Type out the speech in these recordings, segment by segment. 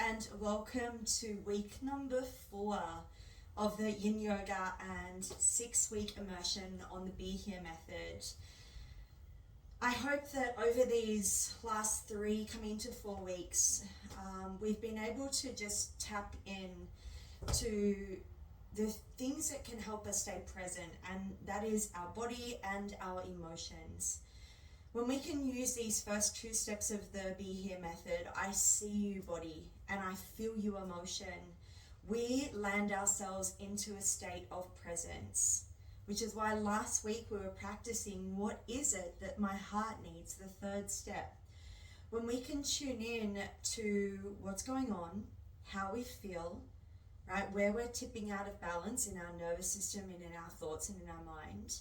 and welcome to week number 4 of the Yin Yoga and 6-week immersion on the Be Here method. I hope that over these last 3 coming into 4 weeks, we've been able to just tap in to the things that can help us stay present, and that is our body and our emotions. When we can use these first 2 steps of the Be Here method, I see you body and I feel you emotion, we land ourselves into a state of presence, which is why last week we were practicing what is it that my heart needs, the 3rd step. When we can tune in to what's going on, how we feel, right, where we're tipping out of balance in our nervous system and in our thoughts and in our mind,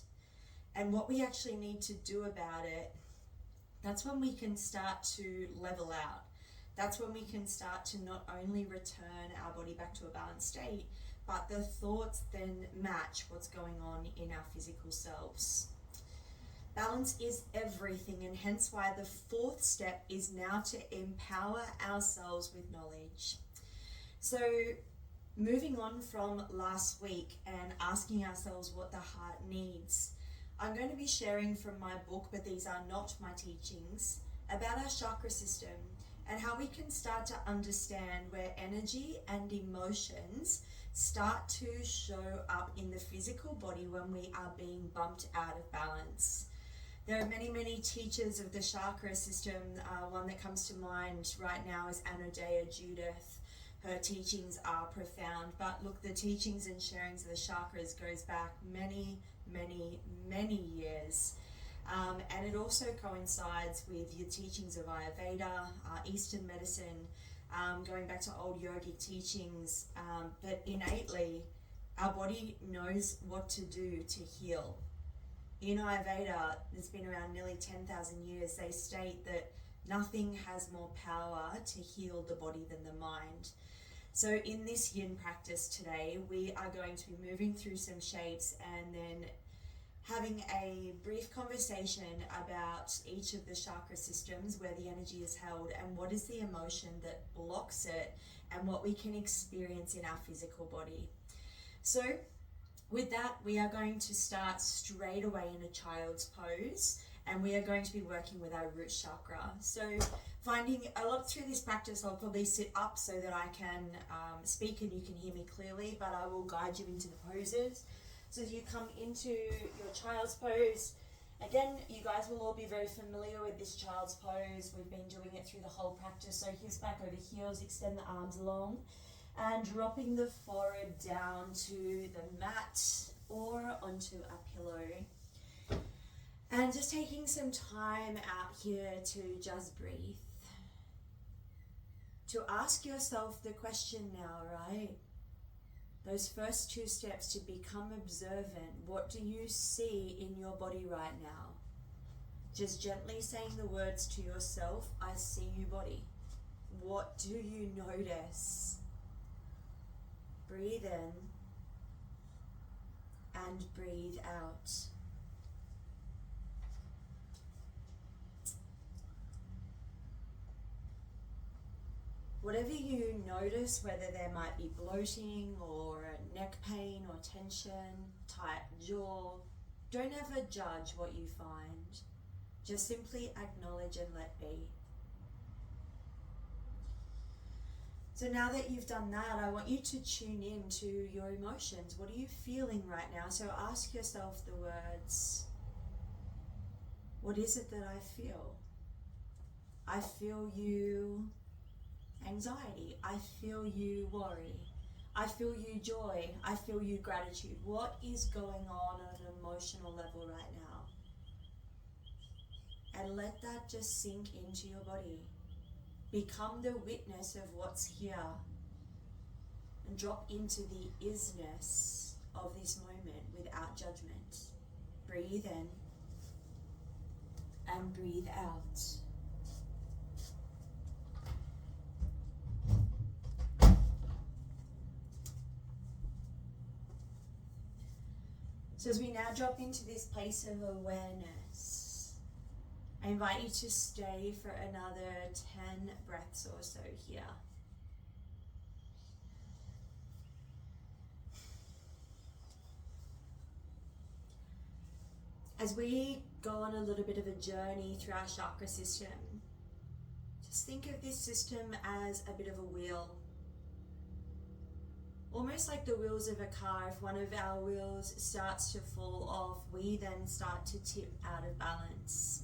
and what we actually need to do about it, that's when we can start to level out. That's when we can start to not only return our body back to a balanced state, but the thoughts then match what's going on in our physical selves. Balance is everything, and hence why the 4th step is now to empower ourselves with knowledge. So moving on from last week and asking ourselves what the heart needs, I'm going to be sharing from my book, but these are not my teachings, about our chakra system and how we can start to understand where energy and emotions start to show up in the physical body when we are being bumped out of balance. There are many teachers of the chakra system. One that comes to mind right now is Anodea Judith. Her teachings are profound, but look, the teachings and sharings of the chakras goes back many years. And it also coincides with your teachings of Ayurveda, Eastern medicine, going back to old yogic teachings, that innately our body knows what to do to heal. In Ayurveda, it's been around nearly 10,000 years, they state that nothing has more power to heal the body than the mind. So in this yin practice today, we are going to be moving through some shapes and then having a brief conversation about each of the chakra systems, where the energy is held and what is the emotion that blocks it and what we can experience in our physical body. So with that, we are going to start straight away in a child's pose, and we are going to be working with our root chakra. So finding a lot through this practice, I'll probably sit up so that I can speak and you can hear me clearly, but I will guide you into the poses. So as you come into your child's pose, again, you guys will all be very familiar with this child's pose. We've been doing it through the whole practice. So hips back over heels, extend the arms long, and dropping the forehead down to the mat or onto a pillow. And just taking some time out here to just breathe. To ask yourself the question now, right? Those first 2 steps, to become observant. What do you see in your body right now? Just gently saying the words to yourself, I see you body. What do you notice? Breathe in and breathe out. Whatever you notice, whether there might be bloating or neck pain or tension, tight jaw, don't ever judge what you find. Just simply acknowledge and let be. So now that you've done that, I want you to tune in to your emotions. What are you feeling right now? So ask yourself the words, what is it that I feel? I feel you anxiety. I feel you worry. I feel you joy. I feel you gratitude. What is going on an emotional level right now? And let that just sink into your body. Become the witness of what's here. And drop into the isness of this moment without judgment. Breathe in and breathe out. So as we now drop into this place of awareness, I invite you to stay for another 10 breaths or so here. As we go on a little bit of a journey through our chakra system, just think of this system as a bit of a wheel. Almost like the wheels of a car. If one of our wheels starts to fall off, we then start to tip out of balance.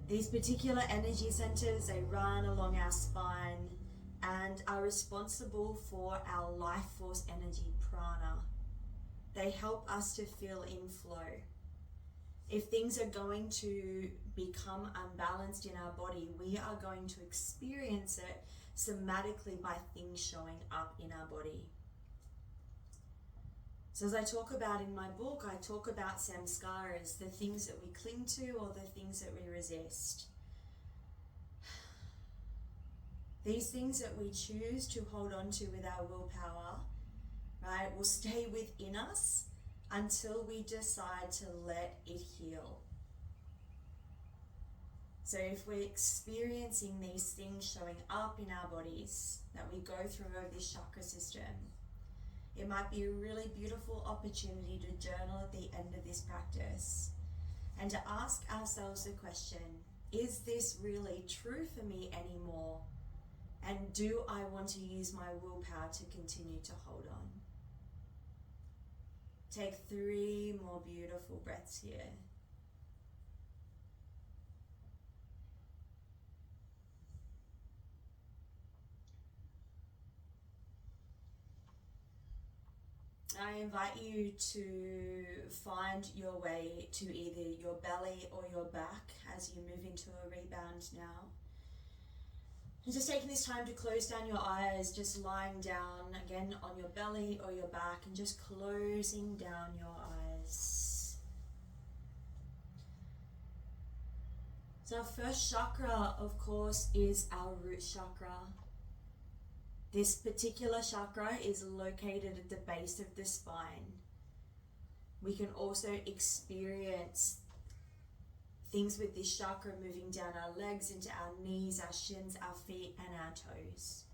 These particular energy centers, they run along our spine and are responsible for our life force energy, prana. They help us to feel in flow. If things are going to become unbalanced in our body, we are going to experience it somatically by things showing up in our body. So as I talk about in my book, I talk about samskaras, the things that we cling to or the things that we resist. These things that we choose to hold on to with our willpower, right, will stay within us until we decide to let it heal. So if we're experiencing these things showing up in our bodies that we go through over this chakra system, it might be a really beautiful opportunity to journal at the end of this practice and to ask ourselves the question, is this really true for me anymore? And do I want to use my willpower to continue to hold on? Take 3 more beautiful breaths here. I invite you to find your way to either your belly or your back as you move into a rebound now. And just taking this time to close down your eyes, just lying down again on your belly or your back and just closing down your eyes. So our first chakra, of course, is our root chakra. This particular chakra is located at the base of the spine. We can also experience things with this chakra moving down our legs, into our knees, our shins, our feet, and our toes.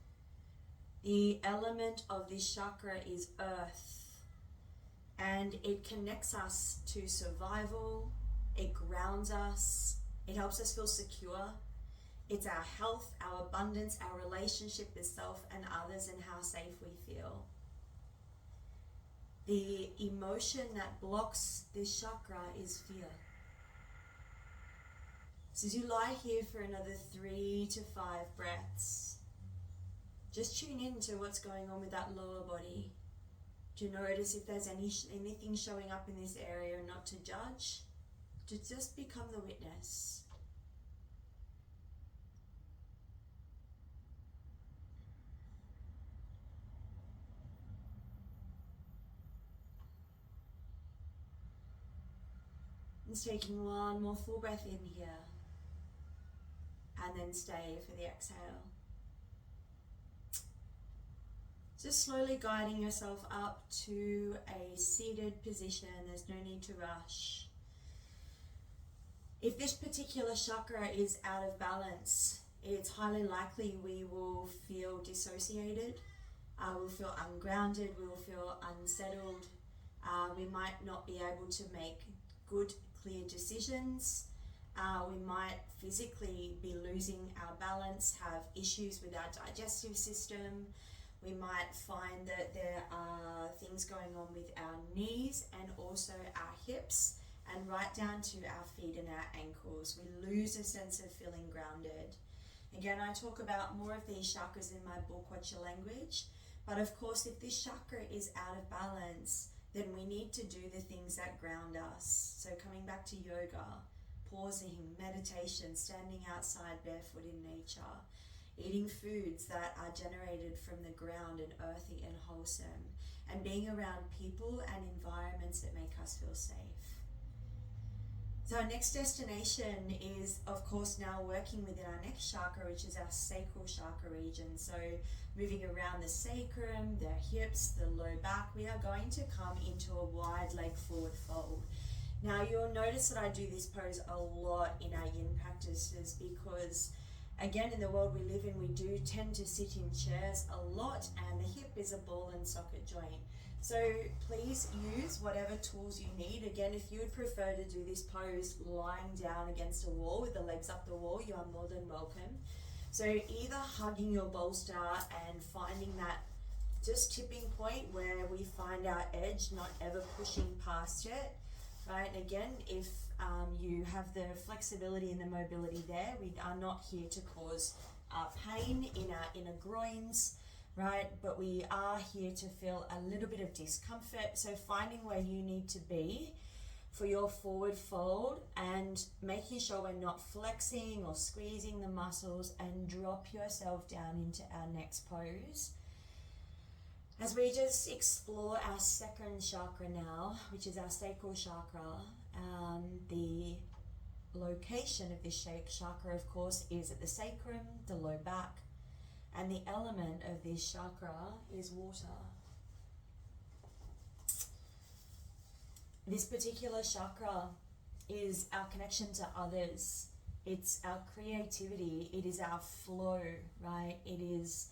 The element of this chakra is earth, and it connects us to survival, it grounds us, it helps us feel secure. It's our health, our abundance, our relationship with self and others, and how safe we feel. The emotion that blocks this chakra is fear. So as you lie here for another 3 to 5 breaths, just tune in to what's going on with that lower body. To notice if there's anything showing up in this area, and not to judge, to just become the witness. Just taking one more full breath in here, and then stay for the exhale. Just slowly guiding yourself up to a seated position. There's no need to rush. If this particular chakra is out of balance, it's highly likely we will feel dissociated, we'll feel ungrounded, we'll feel unsettled, we might not be able to make good, clear decisions. We might physically be losing our balance, have issues with our digestive system. We might find that there are things going on with our knees and also our hips, and right down to our feet and our ankles. We lose a sense of feeling grounded. Again, I talk about more of these chakras in my book, What's Your Language? But of course, if this chakra is out of balance, then we need to do the things that ground us. So coming back to yoga, pausing, meditation, standing outside barefoot in nature, eating foods that are generated from the ground and earthy and wholesome, and being around people and environments that make us feel safe. So our next destination is, of course, now working within our next chakra, which is our sacral chakra region. So moving around the sacrum, the hips, the low back, we are going to come into a wide leg forward fold. Now you'll notice that I do this pose a lot in our yin practices because, again, in the world we live in, we do tend to sit in chairs a lot, and the hip is a ball and socket joint. So please use whatever tools you need. Again, if you would prefer to do this pose lying down against a wall with the legs up the wall, you are more than welcome. So either hugging your bolster and finding that just tipping point where we find our edge, not ever pushing past it, right? Again, if you have the flexibility and the mobility there, we are not here to cause pain in our inner groins, right? But we are here to feel a little bit of discomfort. So finding where you need to be for your forward fold and making sure we're not flexing or squeezing the muscles, and drop yourself down into our next pose. As we just explore our second chakra now, which is our sacral chakra, the location of this chakra, of course, is at the sacrum, the low back, and the element of this chakra is water. This particular chakra is our connection to others. It's our creativity. It is our flow, right? It is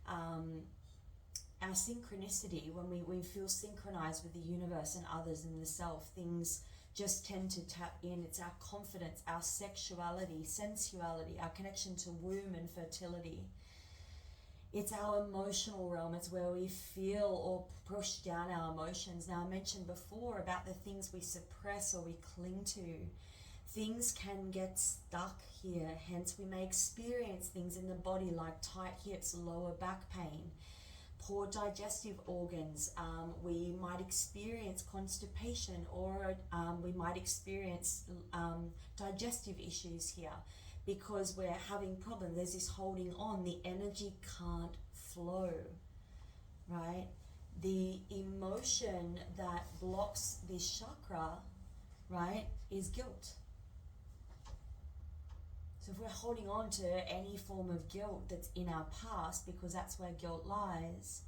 our synchronicity. When we feel synchronized with the universe and others and the self, things just tend to tap in. It's our confidence, our sexuality, sensuality, our connection to womb and fertility. It's our emotional realm. It's where we feel or push down our emotions. Now, I mentioned before about the things we suppress or we cling to. Things can get stuck here, hence we may experience things in the body like tight hips, lower back pain, poor digestive organs. We might experience constipation, or we might experience digestive issues here because we're having problems. There's this holding on. The energy can't flow, right? The emotion that blocks this chakra, right, is guilt. So if we're holding on to any form of guilt that's in our past, because that's where guilt lies,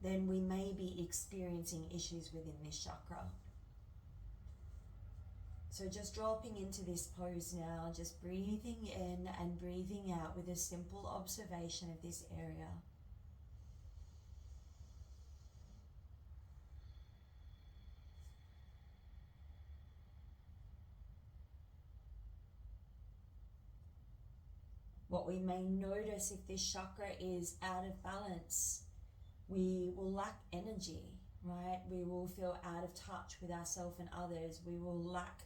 then we may be experiencing issues within this chakra. So just dropping into this pose now, just breathing in and breathing out with a simple observation of this area. What we may notice if this chakra is out of balance, we will lack energy, right? We will feel out of touch with ourselves and others. We will lack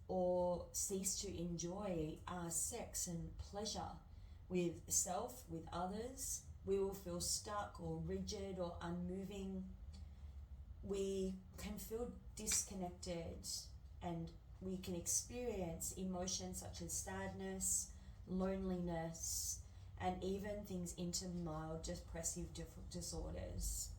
or cease to enjoy sex and pleasure with self, with others. We will feel stuck or rigid or unmoving. We can feel disconnected, and we can experience emotions such as sadness, loneliness, and even things into mild depressive disorders.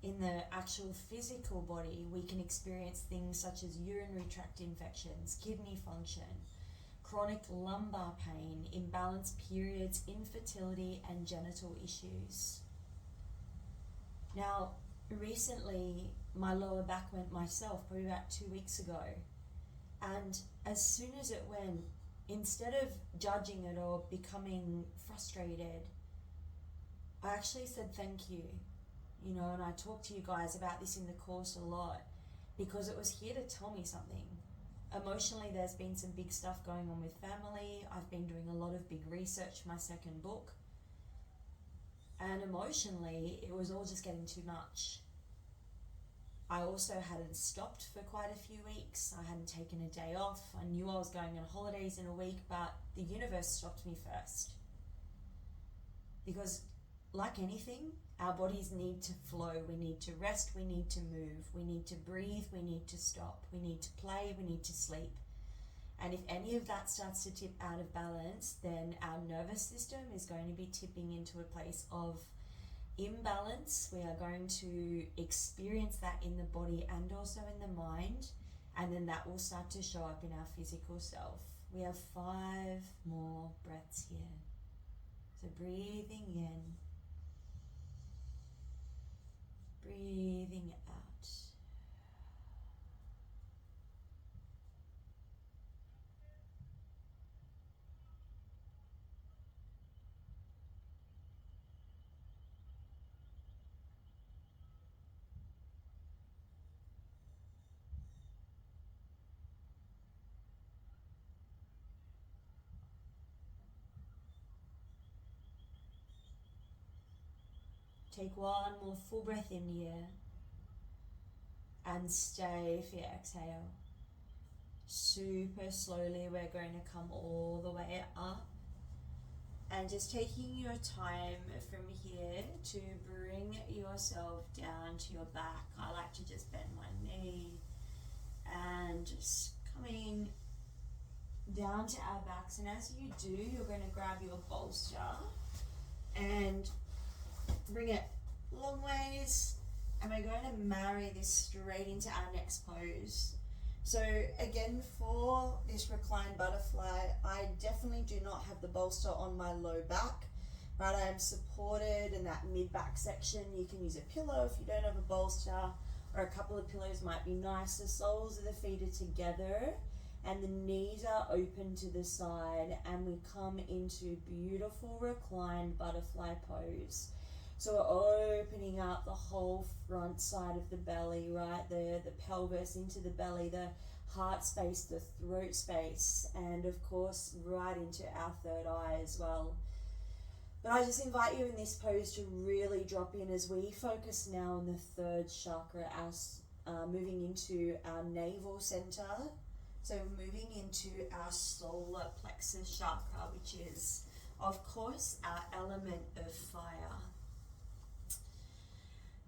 In the actual physical body, we can experience things such as urinary tract infections, kidney function, chronic lumbar pain, imbalanced periods, infertility, and genital issues. Now, recently, my lower back went myself, probably about 2 weeks ago. And as soon as it went, instead of judging it or becoming frustrated, I actually said thank you. You know, and I talked to you guys about this in the course a lot because it was here to tell me something. Emotionally, there's been some big stuff going on with family. I've been doing a lot of big research for my second book. And emotionally, it was all just getting too much. I also hadn't stopped for quite a few weeks. I hadn't taken a day off. I knew I was going on holidays in a week, but the universe stopped me first. Because like anything, our bodies need to flow. We need to rest. We need to move. We need to breathe. We need to stop. We need to play. We need to sleep. And if any of that starts to tip out of balance, then our nervous system is going to be tipping into a place of imbalance. We are going to experience that in the body and also in the mind, and then that will start to show up in our physical self. We have 5 more breaths here. So breathing in, breathing out. Take one more full breath in here and stay for your exhale. Super slowly, we're going to come all the way up and just taking your time from here to bring yourself down to your back. I like to just bend my knee and just coming down to our backs, and as you do, you're going to grab your bolster and bring it long ways, and we're going to marry this straight into our next pose. So again, for this reclined butterfly, I definitely do not have the bolster on my low back, right? I am supported in that mid-back section. You can use a pillow if you don't have a bolster, or a couple of pillows might be nice. The soles of the feet are together and the knees are open to the side, and we come into beautiful reclined butterfly pose. So we're opening up the whole front side of the belly, right? The pelvis into the belly, the heart space, the throat space, and of course right into our third eye as well. But I just invite you in this pose to really drop in as we focus now on the third chakra, moving into our navel center. So moving into our solar plexus chakra, which is of course our element of fire.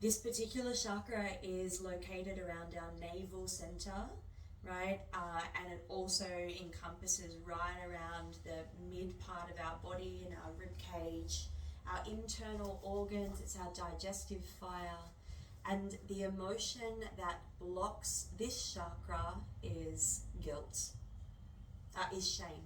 This particular chakra is located around our navel center, right? And it also encompasses right around the mid part of our body and our rib cage, our internal organs. It's our digestive fire. And the emotion that blocks this chakra is guilt, is shame.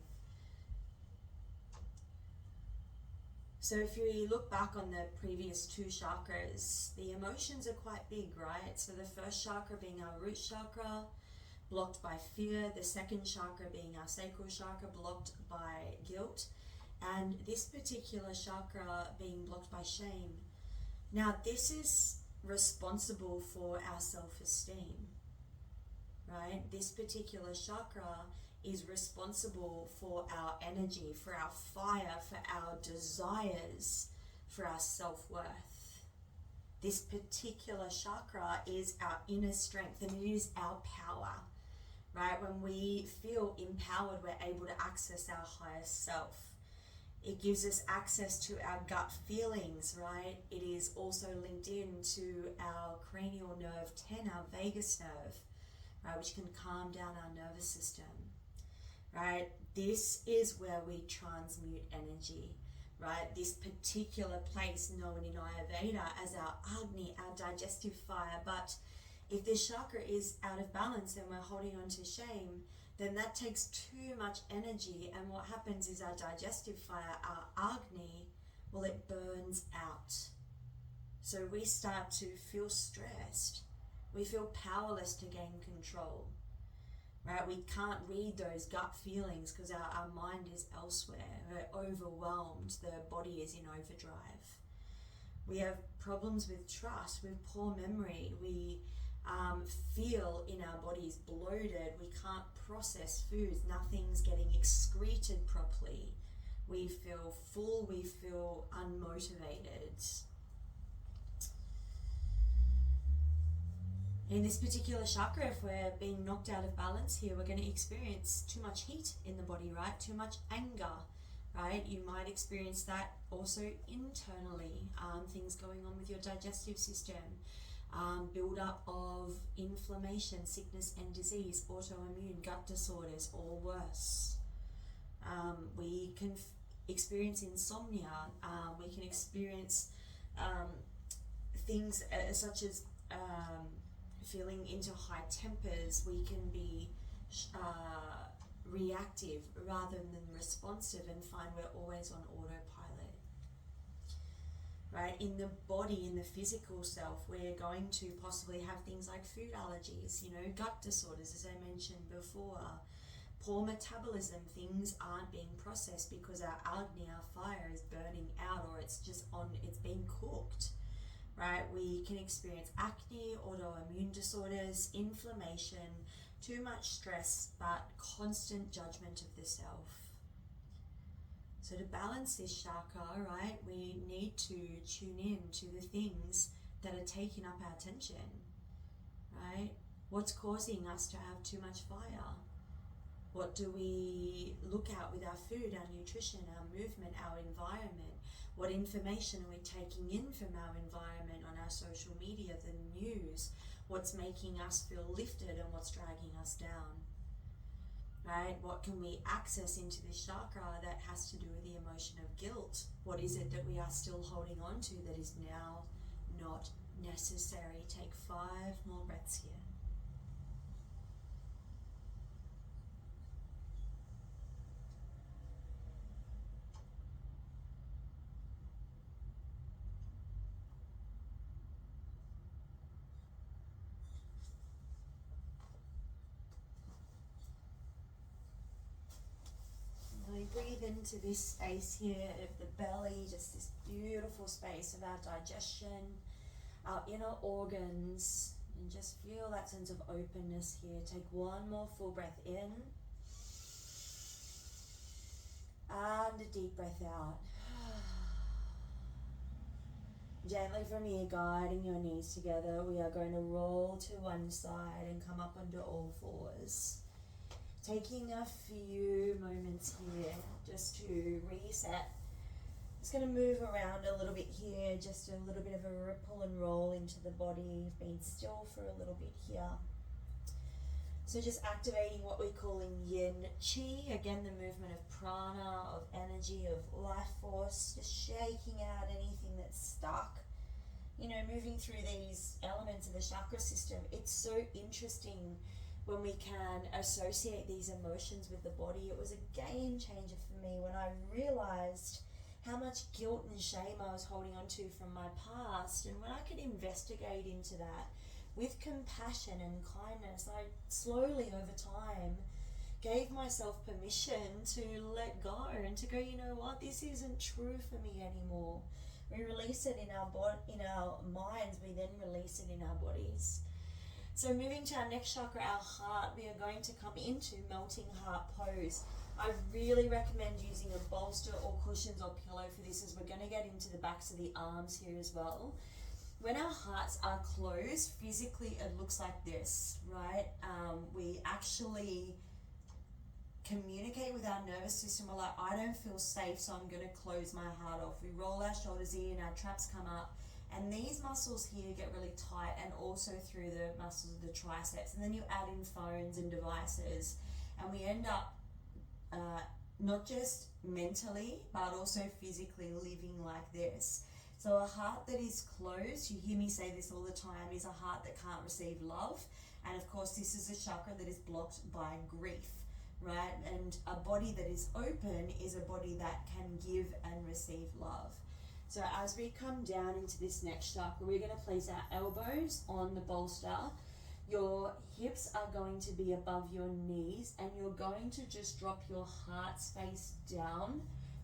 So if you look back on the previous two chakras, the emotions are quite big, right? So the first chakra being our root chakra, blocked by fear. The second chakra being our sacral chakra, blocked by guilt. And this particular chakra being blocked by shame. Now this is responsible for our self-esteem, right? This particular chakra is responsible for our energy, for our fire, for our desires, for our self-worth. This particular chakra is our inner strength, and it is our power, right? When we feel empowered, we're able to access our highest self. It gives us access to our gut feelings, right? It is also linked in to our cranial nerve 10, our vagus nerve, right, which can calm down our nervous system. Right, this is where we transmute energy, right? This particular place known in Ayurveda as our Agni, our digestive fire. But if this chakra is out of balance and we're holding on to shame, then that takes too much energy, and what happens is our digestive fire, our Agni, well, it burns out. So we start to feel stressed. We feel powerless to gain control. Right, we can't read those gut feelings because our mind is elsewhere. We're overwhelmed. The body is in overdrive. We have problems with trust, with poor memory. We feel in our bodies bloated. We can't process foods. Nothing's getting excreted properly. We feel full. We feel unmotivated. In this particular chakra, if we're being knocked out of balance here, we're going to experience too much heat in the body, right? Too much anger, right? You might experience that also internally. Things going on with your digestive system, build up of inflammation, sickness and disease, autoimmune, gut disorders, or worse. We can experience insomnia. We can experience things such as feeling into high tempers. We can be reactive rather than responsive and find we're always on autopilot. Right? In the body, in the physical self, we're going to possibly have things like food allergies, gut disorders, as I mentioned before. Poor metabolism, things aren't being processed because our Agni, our fire, is burning out, or it's being cooked. Right, we can experience acne, autoimmune disorders, inflammation, too much stress, but constant judgment of the self. So to balance this chakra, right, we need to tune in to the things that are taking up our attention, right? What's causing us to have too much fire? What do we look at with our food, our nutrition, our movement, our environment? What information are we taking in from our environment on our social media, the news? What's making us feel lifted and what's dragging us down? Right? What can we access into this chakra that has to do with the emotion of guilt? What is it that we are still holding on to that is now not necessary? Take 5 more breaths here. Really breathe into this space here of the belly, just this beautiful space of our digestion, our inner organs, and just feel that sense of openness here. Take 1 more full breath in, and a deep breath out. Gently from here, guiding your knees together, we are going to roll to one side and come up onto all fours. Taking a few moments here just to reset. Just going to move around a little bit here, just a little bit of a ripple and roll into the body. Being still for a little bit here. So just activating what we're calling yin chi, again the movement of prana, of energy, of life force, just shaking out anything that's stuck. You know, moving through these elements of the chakra system, it's so interesting when we can associate these emotions with the body. It was a game changer for me when I realized how much guilt and shame I was holding on to from my past, and when I could investigate into that with compassion and kindness, I slowly over time gave myself permission to let go and to go, you know what, this isn't true for me anymore. We release it in our minds, we then release it in our bodies. So moving to our next chakra, our heart, we are going to come into melting heart pose. I really recommend using a bolster or cushions or pillow for this, as we're going to get into the backs of the arms here as well. When our hearts are closed, physically it looks like this, right? We actually communicate with our nervous system. We're like, I don't feel safe, so I'm going to close my heart off. We roll our shoulders in, our traps come up, and these muscles here get really tight, and also through the muscles of the triceps. And then you add in phones and devices, and we end up not just mentally, but also physically living like this. So a heart that is closed, you hear me say this all the time, is a heart that can't receive love. And of course, this is a chakra that is blocked by grief, right? And a body that is open is a body that can give and receive love. So as we come down into this next chakra, we're going to place our elbows on the bolster. Your hips are going to be above your knees, and you're going to just drop your heart space down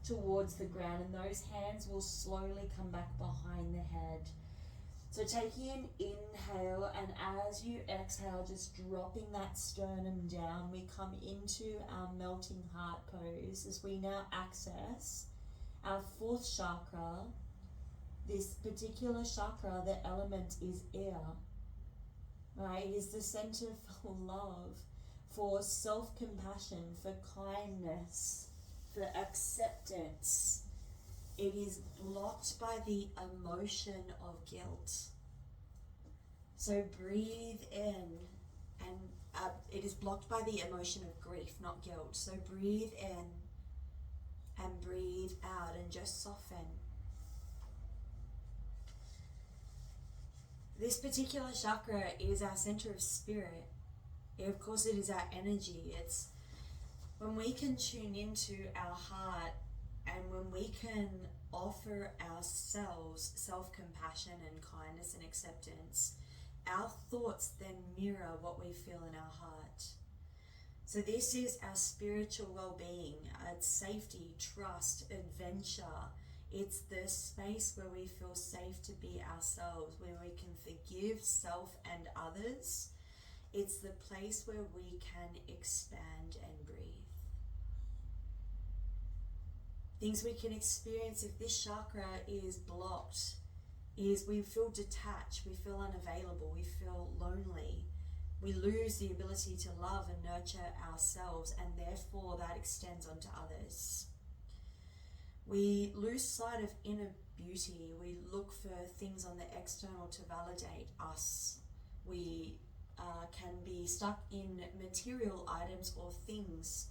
towards the ground, and those hands will slowly come back behind the head. So taking an inhale, and as you exhale, just dropping that sternum down, we come into our melting heart pose as we now access our 4th chakra. This particular chakra, the element is air, right? It is the center for love, for self-compassion, for kindness, for acceptance. It is blocked by the emotion of guilt. So breathe in, and it is blocked by the emotion of grief, not guilt. So breathe in and breathe out and just soften. This particular chakra is our center of spirit. Of course, it is our energy. It's when we can tune into our heart, and when we can offer ourselves self-compassion and kindness and acceptance, our thoughts then mirror what we feel in our heart. So this is our spiritual well-being. It's safety, trust, adventure. It's the space where we feel safe to be ourselves, where we can forgive self and others. It's the place where we can expand and breathe. Things we can experience if this chakra is blocked is we feel detached, we feel unavailable, we feel lonely. We lose the ability to love and nurture ourselves, and therefore that extends onto others. We lose sight of inner beauty. We look for things on the external to validate us. We can be stuck in material items or things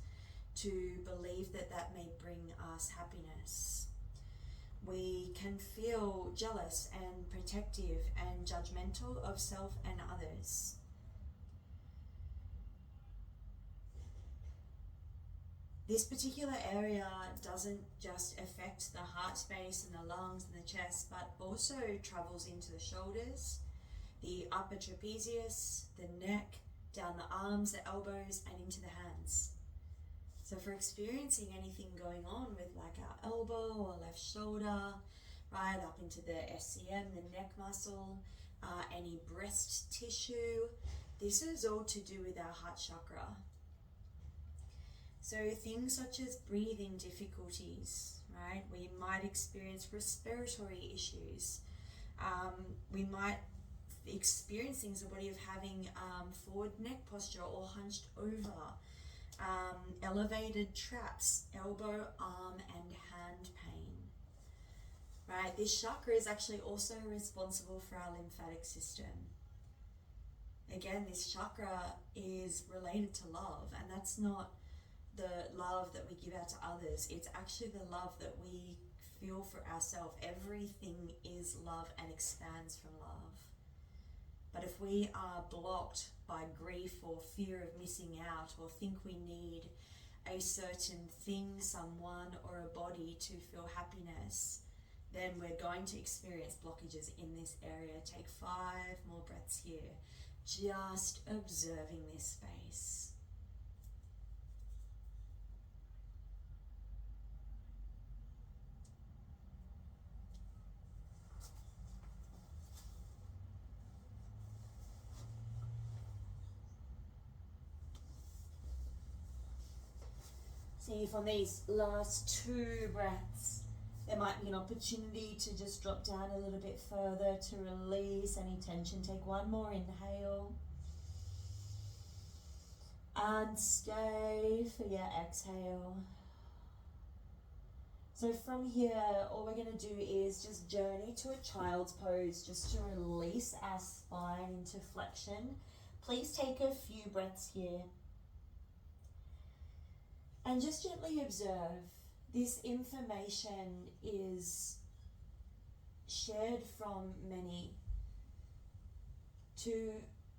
to believe that that may bring us happiness. We can feel jealous and protective and judgmental of self and others. This particular area doesn't just affect the heart space and the lungs and the chest, but also travels into the shoulders, the upper trapezius, the neck, down the arms, the elbows, and into the hands. So for experiencing anything going on with like our elbow or left shoulder, right up into the SCM, the neck muscle, any breast tissue, this is all to do with our heart chakra. So things such as breathing difficulties, right? We might experience respiratory issues. We might experience things in the body of having forward neck posture or hunched over, elevated traps, elbow, arm, and hand pain. Right? This chakra is actually also responsible for our lymphatic system. Again, this chakra is related to love, and that's not the love that we give out to others. It's actually the love that we feel for ourselves. Everything is love and expands from love. But if we are blocked by grief or fear of missing out, or think we need a certain thing, someone, or a body to feel happiness, then we're going to experience blockages in this area. Take 5 more breaths here, just observing this space. See if on these last 2 breaths, there might be an opportunity to just drop down a little bit further to release any tension. Take 1 more inhale. And stay for your exhale. So from here, all we're going to do is just journey to a child's pose, just to release our spine into flexion. Please take a few breaths here. And just gently observe. This information is shared from many to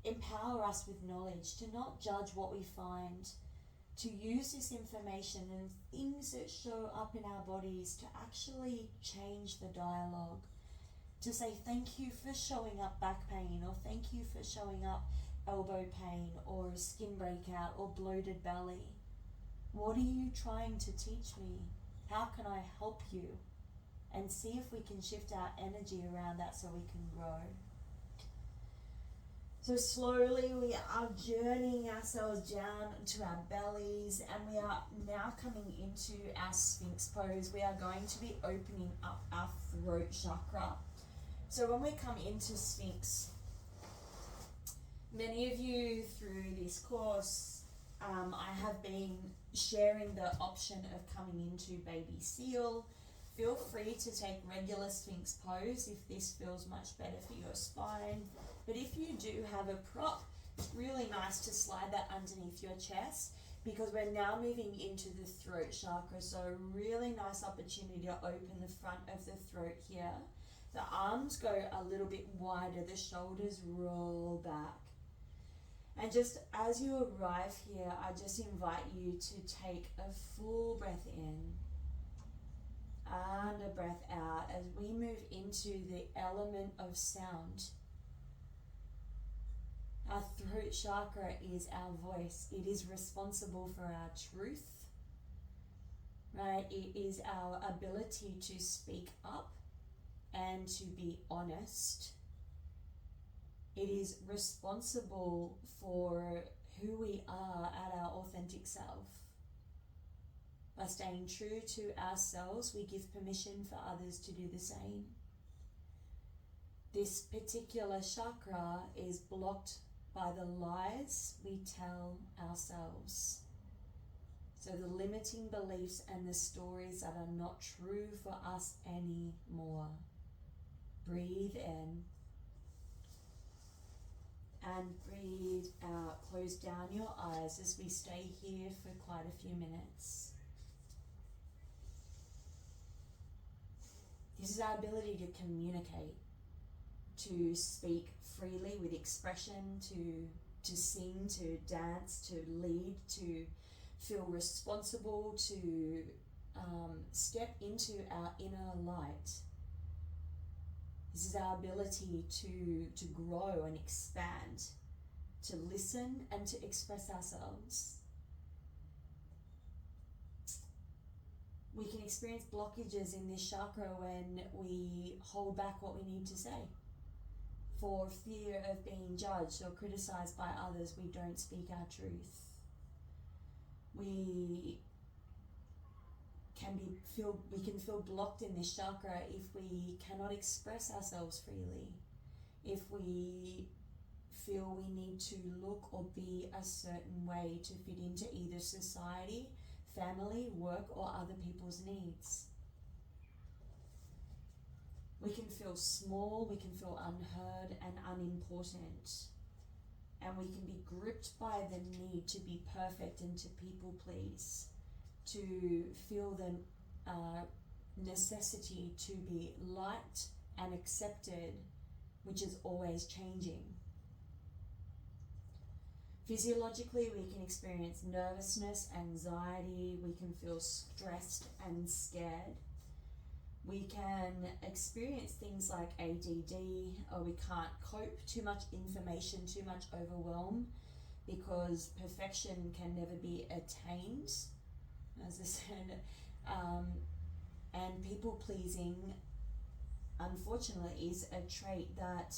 empower us with knowledge, to not judge what we find, to use this information and things that show up in our bodies to actually change the dialogue. To say thank you for showing up back pain, or thank you for showing up elbow pain, or skin breakout, or bloated belly. What are you trying to teach me? How can I help you? And see if we can shift our energy around that so we can grow. So slowly we are journeying ourselves down to our bellies, and we are now coming into our Sphinx pose. We are going to be opening up our throat chakra. So when we come into Sphinx, many of you through this course, I have been sharing the option of coming into Baby Seal. Feel free to take regular Sphinx pose if this feels much better for your spine. But if you do have a prop, it's really nice to slide that underneath your chest, because we're now moving into the throat chakra. So really nice opportunity to open the front of the throat here. The arms go a little bit wider, the shoulders roll back. And just as you arrive here, I just invite you to take a full breath in and a breath out as we move into the element of sound. Our throat chakra is our voice. It is responsible for our truth, right? It is our ability to speak up and to be honest. It is responsible for who we are at our authentic self. By staying true to ourselves, we give permission for others to do the same. This particular chakra is blocked by the lies we tell ourselves. So the limiting beliefs and the stories that are not true for us anymore. Breathe in and breathe out. Close down your eyes as we stay here for quite a few minutes. This is our ability to communicate, to speak freely with expression, to sing, to dance, to lead, to feel responsible, to step into our inner light. This is our ability to grow and expand, to listen and to express ourselves. We can experience blockages in this chakra when we hold back what we need to say. For fear of being judged or criticized by others, we don't speak our truth. We can feel blocked in this chakra if we cannot express ourselves freely, if we feel we need to look or be a certain way to fit into either society, family, work, or other people's needs. We can feel small, we can feel unheard and unimportant, and we can be gripped by the need to be perfect and to people please, to feel the necessity to be liked and accepted, which is always changing. Physiologically, we can experience nervousness, anxiety, we can feel stressed and scared. We can experience things like ADD, or we can't cope, too much information, too much overwhelm, because perfection can never be attained, as I said. And people pleasing, unfortunately, is a trait that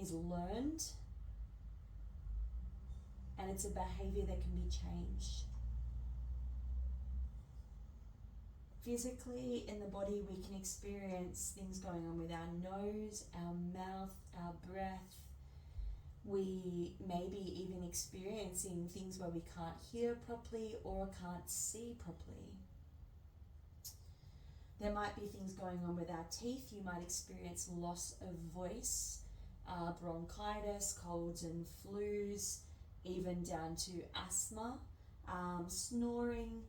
is learned, and it's a behavior that can be changed. Physically, in the body, we can experience things going on with our nose, our mouth, our breath. We may be even experiencing things where we can't hear properly or can't see properly. There might be things going on with our teeth. You might experience loss of voice, bronchitis, colds and flus, even down to asthma, snoring,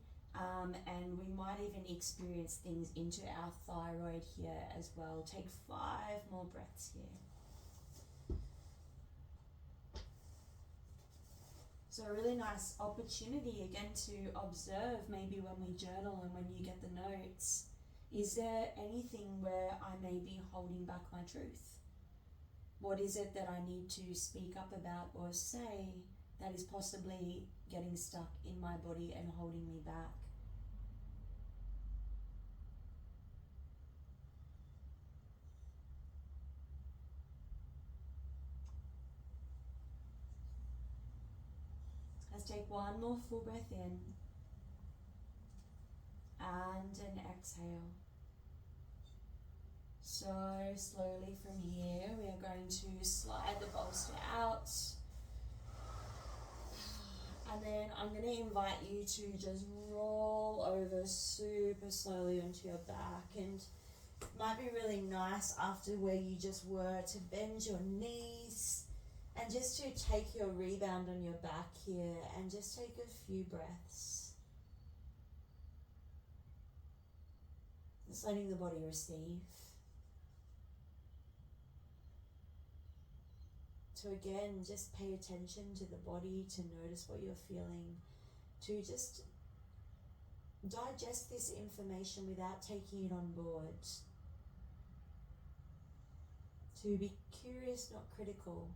and we might even experience things into our thyroid here as well. Take 5 more breaths here. So a really nice opportunity again to observe, maybe when we journal and when you get the notes, is there anything where I may be holding back my truth? What is it that I need to speak up about or say that is possibly getting stuck in my body and holding me back? Let's take one more full breath in and an exhale. So slowly from here, we are going to slide the bolster out. And then I'm going to invite you to just roll over super slowly onto your back. And it might be really nice after where you just were to bend your knees and just to take your rebound on your back here and just take a few breaths. Just letting the body receive. To again, just pay attention to the body, to notice what you're feeling, to just digest this information without taking it on board. To be curious, not critical.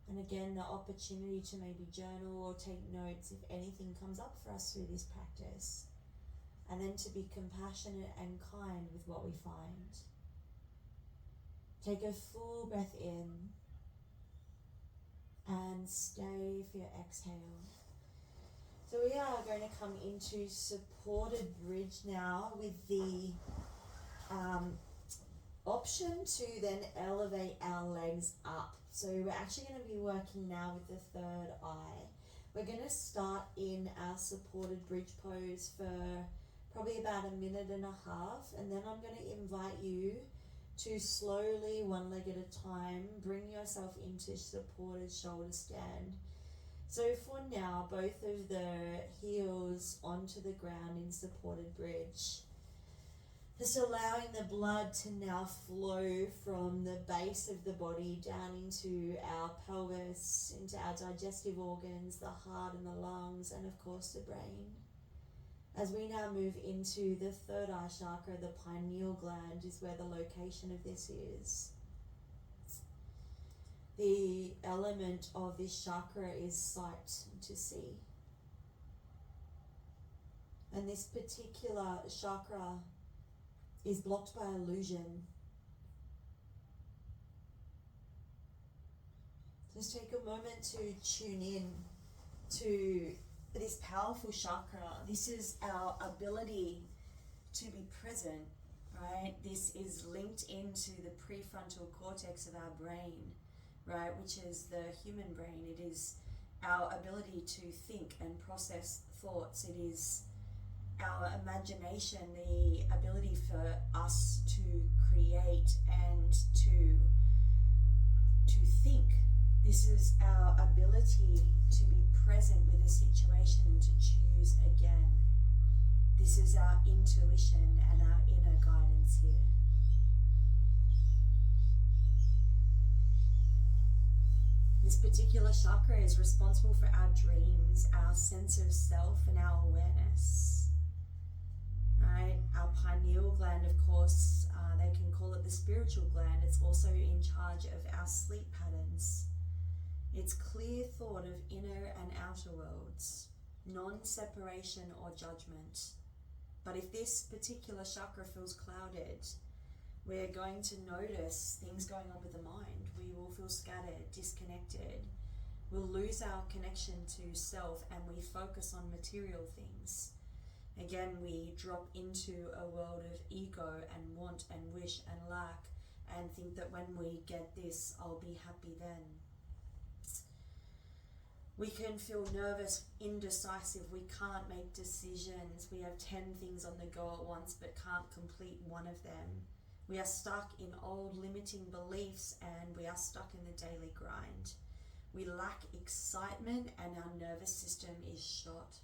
And again, the opportunity to maybe journal or take notes if anything comes up for us through this practice. And then to be compassionate and kind with what we find. Take a full breath in and stay for your exhale. So we are going to come into supported bridge now with the option to then elevate our legs up. So we're actually going to be working now with the third eye. We're going to start in our supported bridge pose for probably about a minute and a half, and then I'm going to invite you to slowly, one leg at a time, bring yourself into supported shoulder stand. So for now, both of the heels onto the ground in supported bridge. Just allowing the blood to now flow from the base of the body down into our pelvis, into our digestive organs, the heart and the lungs, and of course the brain. As we now move into the third eye chakra, the pineal gland is where the location of this is. The element of this chakra is sight, to see. And this particular chakra is blocked by illusion. Just take a moment to tune in to this powerful chakra. This is our ability to be present, right? This is linked into the prefrontal cortex of our brain, right? Which is the human brain. It is our ability to think and process thoughts. It is our imagination, the ability for us to create and to think. This is our ability to be present with a situation and to choose again. This is our intuition and our inner guidance here. This particular chakra is responsible for our dreams, our sense of self, and our awareness. Right? Our pineal gland, of course, they can call it the spiritual gland. It's also in charge of our sleep patterns. It's clear thought of inner and outer worlds, non-separation or judgment. But if this particular chakra feels clouded, we're going to notice things going on with the mind. We will feel scattered, disconnected. We'll lose our connection to self and we focus on material things. Again, we drop into a world of ego and want and wish and lack and think that when we get this, I'll be happy then. We can feel nervous, indecisive, we can't make decisions, we have 10 things on the go at once but can't complete one of them. We are stuck in old limiting beliefs and we are stuck in the daily grind. We lack excitement and our nervous system is shot.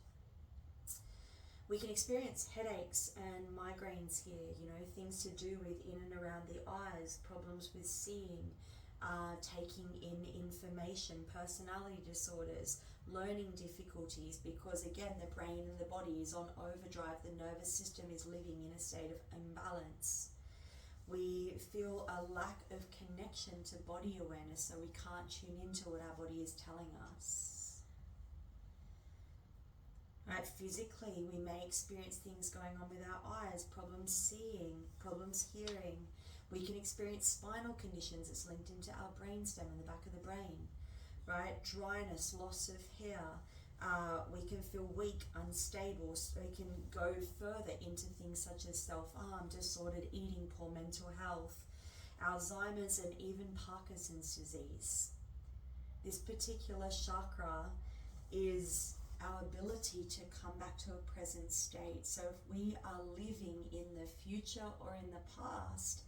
We can experience headaches and migraines here, things to do with in and around the eyes, problems with seeing, taking in information, personality disorders, learning difficulties, because again, the brain and the body is on overdrive, the nervous system is living in a state of imbalance. We feel a lack of connection to body awareness, so we can't tune into what our body is telling us. Right, physically, we may experience things going on with our eyes, problems seeing, problems hearing. We can experience spinal conditions that's linked into our brainstem in the back of the brain, right? Dryness, loss of hair. We can feel weak, unstable. So we can go further into things such as self-harm, disordered eating, poor mental health, Alzheimer's, and even Parkinson's disease. This particular chakra is our ability to come back to a present state. So if we are living in the future or in the past,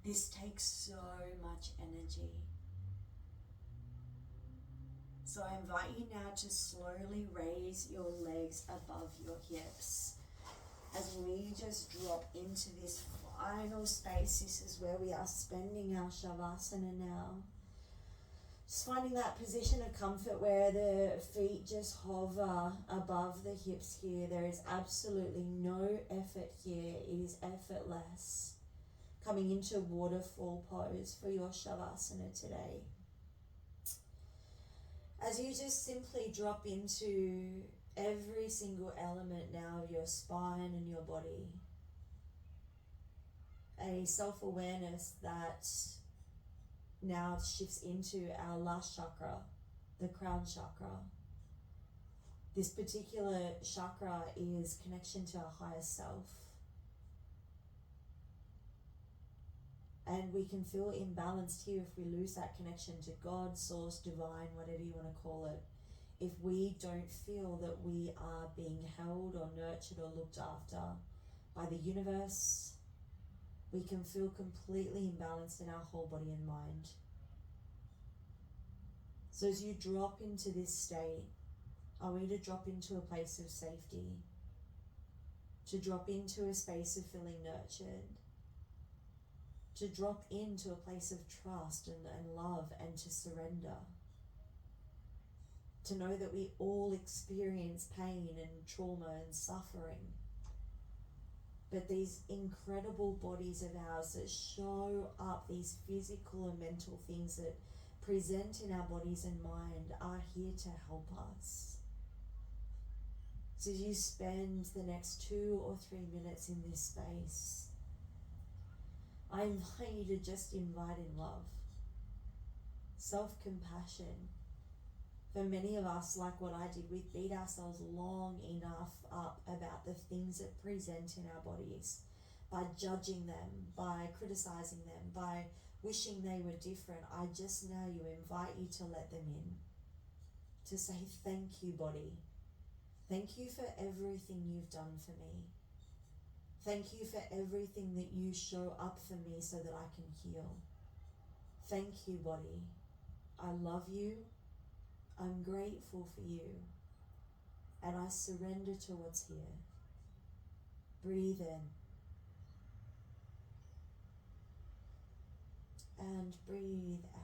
this takes so much energy. So I invite you now to slowly raise your legs above your hips. As we just drop into this final space, this is where we are spending our Shavasana now. Just finding that position of comfort where the feet just hover above the hips here. There is absolutely no effort here. It is effortless. Coming into waterfall pose for your Shavasana today. As you just simply drop into every single element now of your spine and your body. A self-awareness that now shifts into our last chakra, the crown chakra. This particular chakra is connection to our higher self. And we can feel imbalanced here if we lose that connection to God, source, divine, whatever you want to call it. If we don't feel that we are being held or nurtured or looked after by the universe, we can feel completely imbalanced in our whole body and mind. So as you drop into this state, I want you to drop into a place of safety, to drop into a space of feeling nurtured, to drop into a place of trust and love, and to surrender. To know that we all experience pain and trauma and suffering. But these incredible bodies of ours that show up, these physical and mental things that present in our bodies and mind, are here to help us. So as you spend the next 2 or 3 minutes in this space, I invite you to just invite in love, self-compassion. For many of us, like what I did, we've beat ourselves long enough up about the things that present in our bodies, by judging them, by criticizing them, by wishing they were different. I just now you invite you to let them in, to say thank you, body. Thank you for everything you've done for me. Thank you for everything that you show up for me so that I can heal. Thank you, body. I love you. I'm grateful for you. And I surrender to what's here. Breathe in. And breathe out.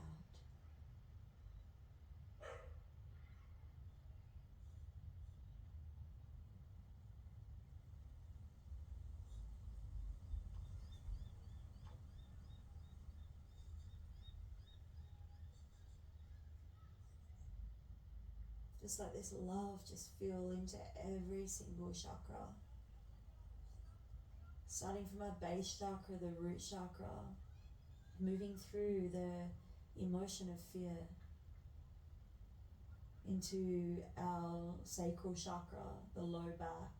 Just let this love just fill into every single chakra. Starting from our base chakra, the root chakra, moving through the emotion of fear into our sacral chakra, the low back,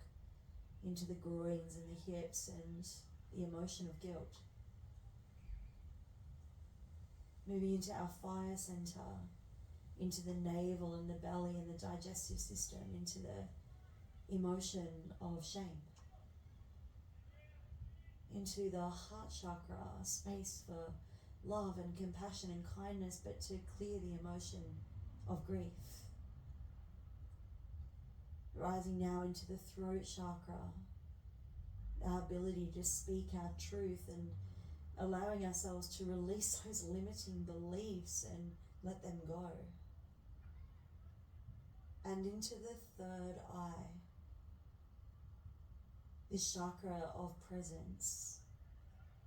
into the groins and the hips and the emotion of guilt. Moving into our fire center, into the navel and the belly and the digestive system, into the emotion of shame. Into the heart chakra, space for love and compassion and kindness, but to clear the emotion of grief. Rising now into the throat chakra, our ability to speak our truth and allowing ourselves to release those limiting beliefs and let them go. And into the third eye, this chakra of presence,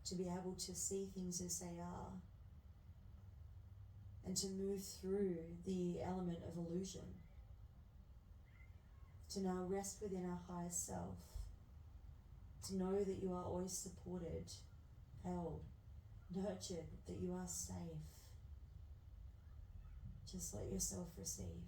to be able to see things as they are and to move through the element of illusion, to now rest within our higher self, to know that you are always supported, held, nurtured, that you are safe. Just let yourself receive.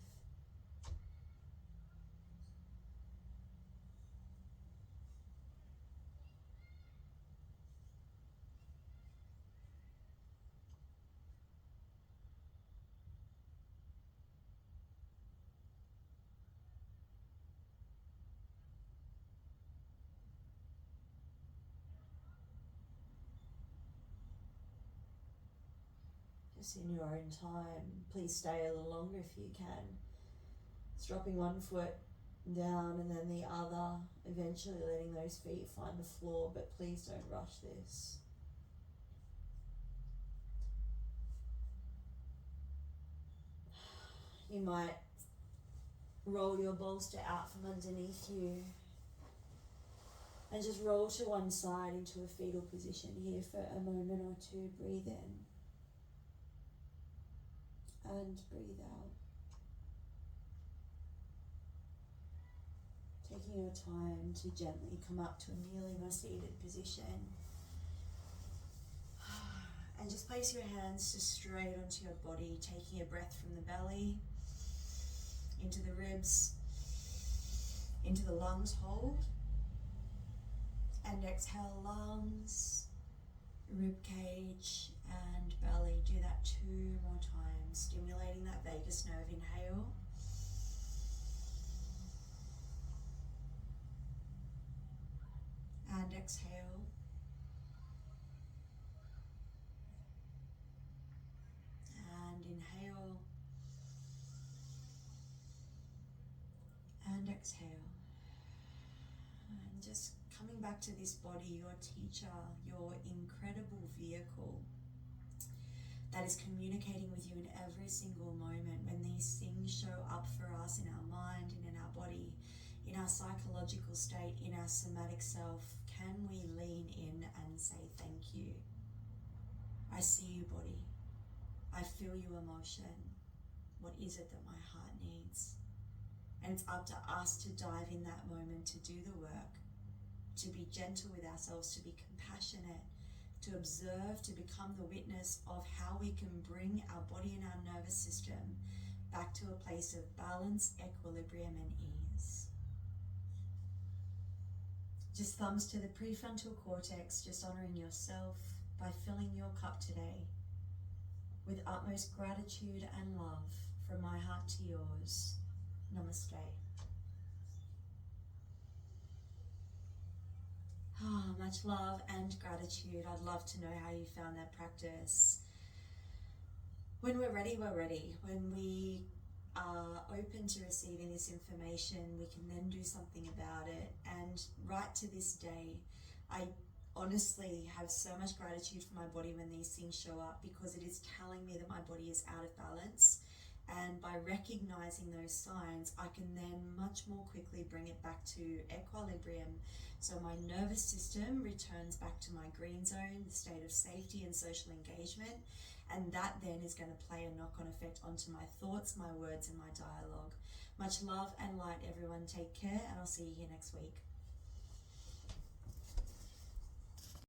Just in your own time, please stay a little longer if you can. It's dropping one foot down and then the other, eventually letting those feet find the floor, but please don't rush this. You might roll your bolster out from underneath you and just roll to one side into a fetal position here for a moment or two. Breathe in and breathe out. Taking your time to gently come up to a kneeling or seated position. And just place your hands just straight onto your body, taking a breath from the belly into the ribs Into the lungs, hold. And exhale, lungs, rib cage and belly. Do that 2 more times, stimulating that vagus nerve. Inhale. And exhale. And inhale. And exhale. And just coming back to this body, your teacher, your incredible vehicle that is communicating with you in every single moment. When these things show up for us in our mind and in our body, in our psychological state, in our somatic self, can we lean in and say thank you? I see you, body. I feel you, emotion. What is it that my heart needs? And it's up to us to dive in that moment, to do the work, to be gentle with ourselves, to be compassionate, to observe, to become the witness of how we can bring our body and our nervous system back to a place of balance, equilibrium, and ease. Just thumbs to the prefrontal cortex, just honoring yourself by filling your cup today with utmost gratitude and love from my heart to yours. Namaste. Much love and gratitude. I'd love to know how you found that practice. When we're ready, we're ready. When we are open to receiving this information, we can then do something about it. And right to this day, I honestly have so much gratitude for my body when these things show up, because it is telling me that my body is out of balance. And by recognizing those signs, I can then much more quickly bring it back to equilibrium. So my nervous system returns back to my green zone, the state of safety and social engagement. And that then is going to play a knock-on effect onto my thoughts, my words, and my dialogue. Much love and light, everyone. Take care, and I'll see you here next week.